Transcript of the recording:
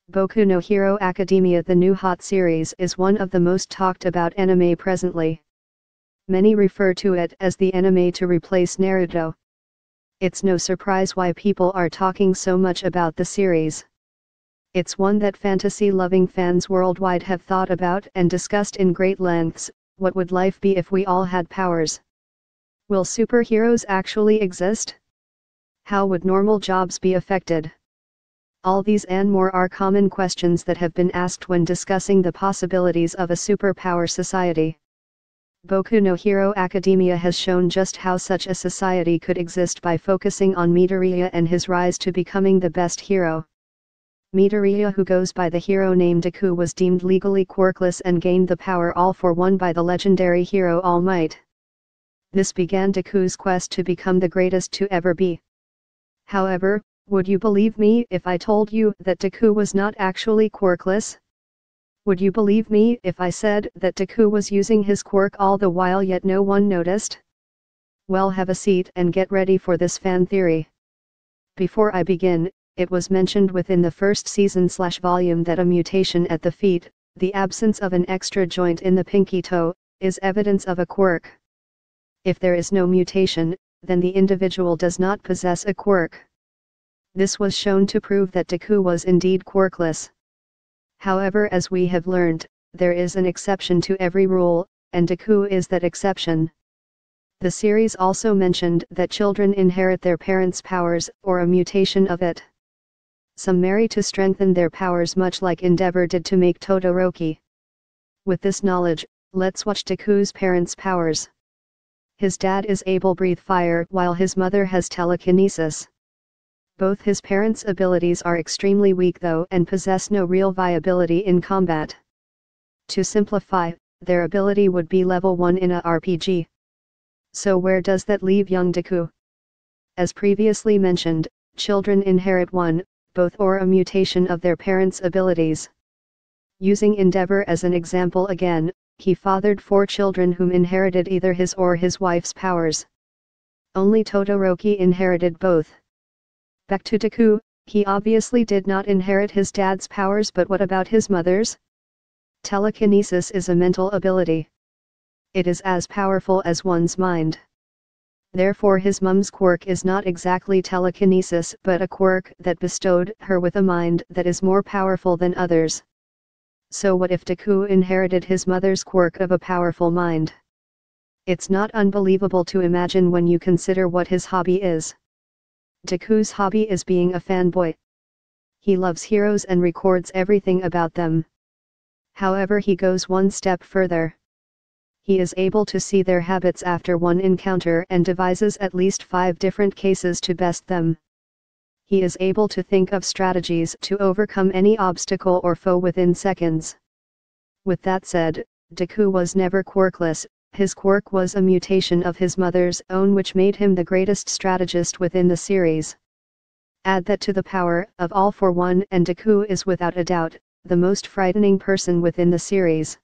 Boku no Hero Academia, the new hot series, is one of the most talked about anime presently. Many refer to it as the anime to replace Naruto. It's no surprise why people are talking so much about the series. It's one that fantasy-loving fans worldwide have thought about and discussed in great lengths. What would life be if we all had powers? Will superheroes actually exist? How would normal jobs be affected? All these and more are common questions that have been asked when discussing the possibilities of a superpower society. Boku no Hero Academia has shown just how such a society could exist by focusing on Midoriya and his rise to becoming the best hero. Midoriya, who goes by the hero name Deku, was deemed legally quirkless and gained the power All for One by the legendary hero All Might. This began Deku's quest to become the greatest to ever be. However, would you believe me if I told you that Deku was not actually quirkless? Would you believe me if I said that Deku was using his quirk all the while yet no one noticed? Well, have a seat and get ready for this fan theory. Before I begin, it was mentioned within the first season/volume that a mutation at the feet, the absence of an extra joint in the pinky toe, is evidence of a quirk. If there is no mutation, then the individual does not possess a quirk. This was shown to prove that Deku was indeed quirkless. However, as we have learned, there is an exception to every rule, and Deku is that exception. The series also mentioned that children inherit their parents' powers, or a mutation of it. Some marry to strengthen their powers, much like Endeavor did to make Todoroki. With this knowledge, let's watch Deku's parents' powers. His dad is able to breathe fire while his mother has telekinesis. Both his parents' abilities are extremely weak though and possess no real viability in combat. To simplify, their ability would be level 1 in a RPG. So where does that leave young Deku? As previously mentioned, children inherit one, both or a mutation of their parents' abilities. Using Endeavor as an example again, he fathered 4 children whom inherited either his or his wife's powers. Only Todoroki inherited both. Back to Deku, he obviously did not inherit his dad's powers, but what about his mother's? Telekinesis is a mental ability. It is as powerful as one's mind. Therefore his mum's quirk is not exactly telekinesis but a quirk that bestowed her with a mind that is more powerful than others. So what if Deku inherited his mother's quirk of a powerful mind? It's not unbelievable to imagine when you consider what his hobby is. Deku's hobby is being a fanboy. He loves heroes and records everything about them. However, he goes one step further. He is able to see their habits after one encounter and devises at least 5 different cases to best them. He is able to think of strategies to overcome any obstacle or foe within seconds. With that said, Deku was never quirkless. His quirk was a mutation of his mother's own, which made him the greatest strategist within the series. Add that to the power of All for One and Deku is without a doubt the most frightening person within the series.